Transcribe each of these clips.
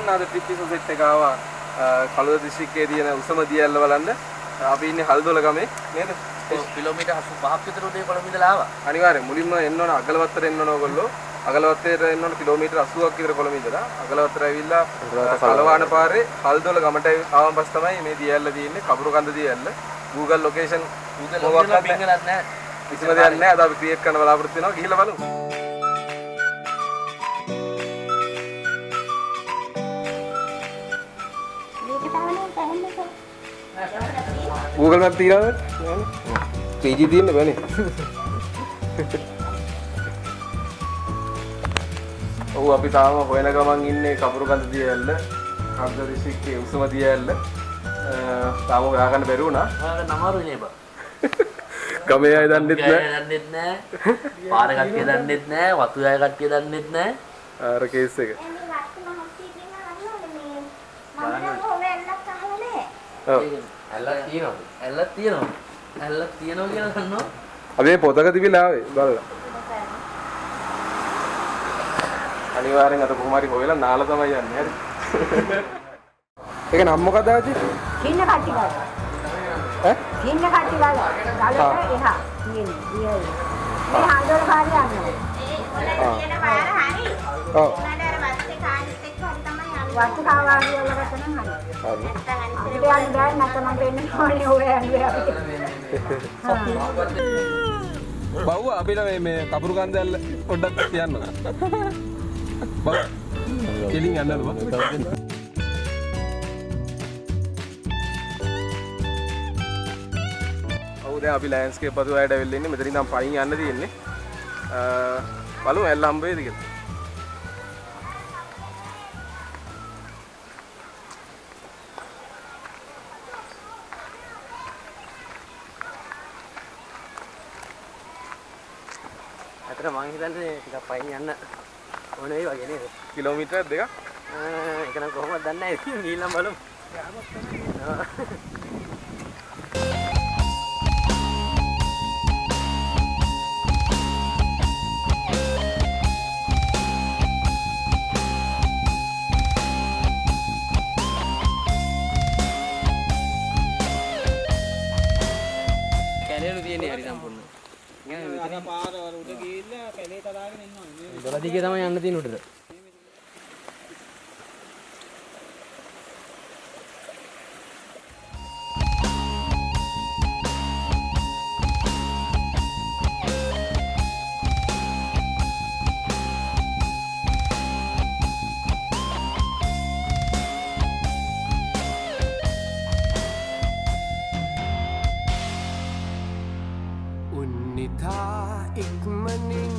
ඔන්න අද trip පිසෝ set එක ආවා කළුතර දිස්ත්‍රික්කයේ තියෙන උසම දියැල්ල බලන්න. අපි ඉන්නේ හල්දොල ගමේ නේද? කිලෝමීටර් 85ක් විතර උදේ කොළඹ ඉඳලා ආවා. අනිවාර්යෙන් මුලින්ම එන්න ඕන අගලවත්තට එන්න ඕන ඔයගොල්ලෝ. අගලවත්තේට එන්න ඕන කිලෝමීටර් 80ක් විතර කොළඹ ඉඳලා. අගලවත්තට ඇවිල්ලා කලවාන පාරේ හල්දොල ගමට ආවම පස්සේ තමයි මේ දියැල්ල තියෙන්නේ. කපුරුකන්ද දියැල්ල. Google location මොකක්වත් පින්ගලක් නැහැ. කිසිම දෙයක් නැහැ. අද අපි ක්‍රියේට් කරන්න බලාපොරොත්තු වෙනවා. ගිහිල්ලා බලමු. Google Map තියනවද? 3G තියෙන්න බෑනේ. ඔව් අපි තාම හොයන ගමන් ඉන්නේ කපුරුකන්ද දියැල්ල. කපුරුකන්ද දිස්ත්‍රික්කයේ උසම දියැල්ල. තාම හොයාගන්න බැරි වුණා. ඔයාලට නමාරු නේ බා. ගමේ අය දන්නෙත් නැහැ. දන්නෙත් නැහැ. පාර කට්ටිය දන්නෙත් නැහැ. වතු අය කට්ටිය දන්නෙත් නැහැ. අර කේස් එක. ඇල්ලක් තියෙනවද? ඇල්ලක් තියෙනවා. ඇල්ලක් තියෙනවා කියලා දන්නවා. අපි මේ පොතක තිබිලා ආවේ බලලා. අනිවාර්යෙන් අත කොහොම හරි හොයලා නාලා තමයි යන්නේ හරි. ඒක නම් මොකද ආච්චි? කින්න කට්ටි ගාලා. ඈ? කින්න කට්ටි ගාලා. ගාලා එහා තියෙන්නේ. ඊයේ. මේ හඳුර පාරේ යන්නේ. ඒ ඔලේ තියෙන පාර හරි. ඔව්. උනාට අර වත්තේ කානිත් එක්ක හරි තමයි යන්නේ. වත්ත කාවාගේ වල ගතන හරි. හරි. අපිට යන්න බෑ නැත්නම් වෙන්නේ ඕනේ ඔය යන්නේ අපිට. බව්ව අපිට මේ කපුරුකන්ද ඇල්ල පොඩ්ඩක් කියන්න. බව්. කෙලින් යන්නද බව්? දැන් අපි ලෑන්ඩ්ස්කේප් අතු වලට ඇවිල්ලා ඉන්නේ. මෙතනින් නම් පයින් යන්න තියෙන්නේ. බලමු ඇල්ල හම්බ වෙයිද කියලා. අතර මං හිතන්නේ ටිකක් පයින් යන්න ඕනේ වගේ නේද? කිලෝමීටර් දෙකක්. ඒක නම් කොහොමද දන්නේ නැහැ. ඉතින් ගිහින් බලමු. කැලේලු තියෙන්නේ හරි සම්පූර්ණ. අර පාර වල උඩ ගිහිල්ලා කැලේ තලාගෙන ඉන්නවා. දොළදිගේ තමයි යන්න තියෙන උඩට. ඉක්මනින්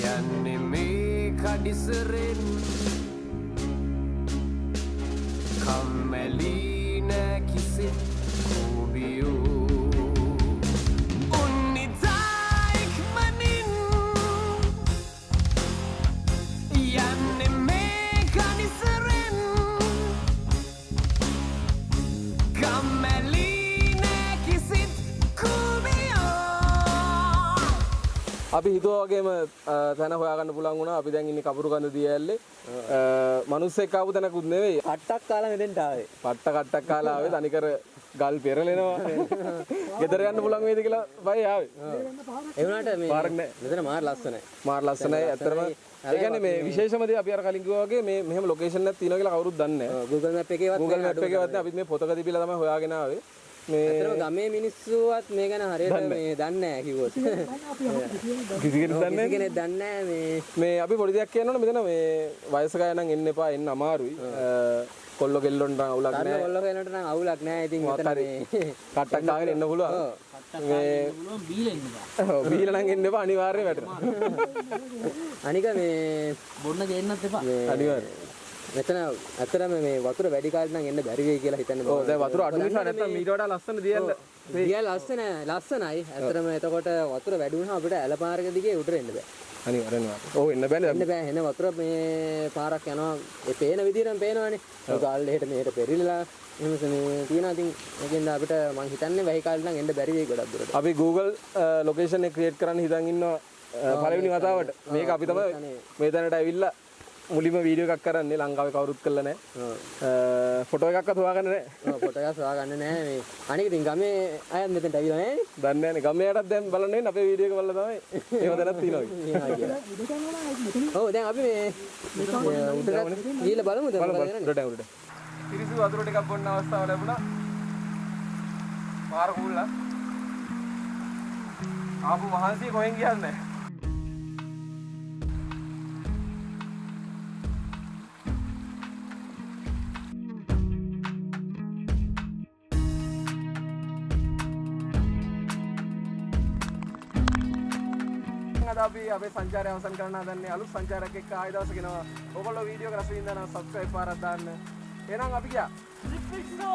යන්නේ මේ කඩිසරෙන් කම්මැලි නෑ කිසි කෝබියෝ උන්නිතා ඉක්මනින් යන්නේ මේ කඩිසරෙන් කම්මැලි අපි හිතුවා වගේම තැන හොයාගන්න පුළුවන් වුණා. අපි දැන් ඉන්නේ කපුරුකන්ද දියැල්ලේ. මිනිස්සෙක් ආපු තැනකුත් නෙවෙයි. කට්ටක් කාලා මෙතෙන්ට ආවේ. කට්ටක් කාලා ආවේ. තනිකර ගල් පෙරලෙනවා. ගෙදර යන්න පුළුවන් වේද කියලා බයි ආවේ. ඒ වුණාට මේ පාරක් නැහැ. මෙතන මාර ලස්සනයි. මාර ලස්සනයි. ඇත්තටම ඒ කියන්නේ මේ විශේෂම දේ අපි අර කලින් කිව්වා වගේ මේ මෙහෙම ලොකේෂන් එකක් තියෙනවා කියලා කවුරුත් දන්නේ නැහැ. Google Map එකේවත් Google Map එකේවත් අපි මේ පොතක තිබිලා තමයි හොයාගෙන ආවේ. ඇත්තටම ගමේ මිනිස්සුවත් මේ ගැන හරියට මේ දන්නේ නැහැ කිව්වොත්. කිසි කෙනෙක් දන්නේ නැහැ. මේ අපි පොඩි දෙයක් කියනවනේ මෙතන මේ වයසක අය නම් එන්න එපා. එන්න අමාරුයි. කොල්ලෝ කෙල්ලොන්ට නම් අවුලක් නැහැ. කොල්ලෝ කෙල්ලොන්ට නම් අවුලක් නැහැ. ඉතින් මෙතන මේ කට්ටක් ගාගෙන එන්න පුළුවන්. මේ බීලා ඉන්න බා. ඔව් බීලා නම් එන්න එපා. අනිවාර්යයෙන් වැටෙනවා. අනික මේ බොන්න ගේන්නත් එපා. අනිවාර්යයෙන්. මෙතන ඇත්තටම මේ වතුර වැඩි කාලෙ නම් එන්න බැරි වෙයි කියලා හිතන්න බෑ. ඔව් දැන් වතුර අඩු නිසා නැත්තම් මීට වඩා ලස්සන දියල්ල. දියල් ලස්සනයි. ඇත්තටම එතකොට වතුර වැඩි වුණාම අපිට ඇලපාරක දිගේ උඩට එන්න බෑ. අනිවාර්යෙන්ම. ඔව් එන්න බෑනේ. එන්න බෑ. එන වතුර මේ පාරක් යනවා. ඒ පේන විදිහටම පේනවනේ. ගාල් එහෙට මෙහෙට පෙරිලා එහෙම මේ තියෙනවා. ඉතින් ඒකෙන්ද අපිට මං හිතන්නේ වෙයි කාලෙ නම් එන්න බැරි වෙයි ගොඩක් දුරට. අපි Google ලොකේෂන් එක ක්‍රියේට් කරන්න හිතන් ඉන්නවා පළවෙනි වතාවට. මේක අපි තමයි මේ තැනට ඇවිල්ලා මුලින්ම වීඩියෝ එකක් කරන්නේ ලංකාවේ කවුරුත් කළා නැහැ. ෆොටෝ එකක්වත් හොයාගන්න නැහැ. ෆොටෝ එකක් හොයාගන්න නැහැ මේ. අනික ඉතින් ගමේ අයත් මෙතනට ඇවිල්ලා නැහැ නේ. දන්නේ නැනේ. ගමේටත් දැන් බලන්න වෙන්නේ අපේ වීඩියෝ එක බලලා තමයි. ඒව දැනක් තියෙනවා. ඔව් දැන් අපි මේ උඩට ගිහලා බලමුද? උඩට. පිරිසු වතුර ටිකක් බොන්න අවස්ථාව ලැබුණා. පාර කුල්ලා. ආපු මහන්සිය කොහෙන් ගියන්නේ නැහැ. අද අපි අපේ සංචාරය අවසන් කරන්න හදන්නේ අලුත් සංචාරයක් එක්ක ආයෙ දවසක එනවා. ඔයගොල්ලෝ වීඩියෝ එක රස විඳලා නම් සබ්ස්ක්‍රයිබ් පාරක් දාන්න. එහෙනම් අපි ගියා. Trip Pisso!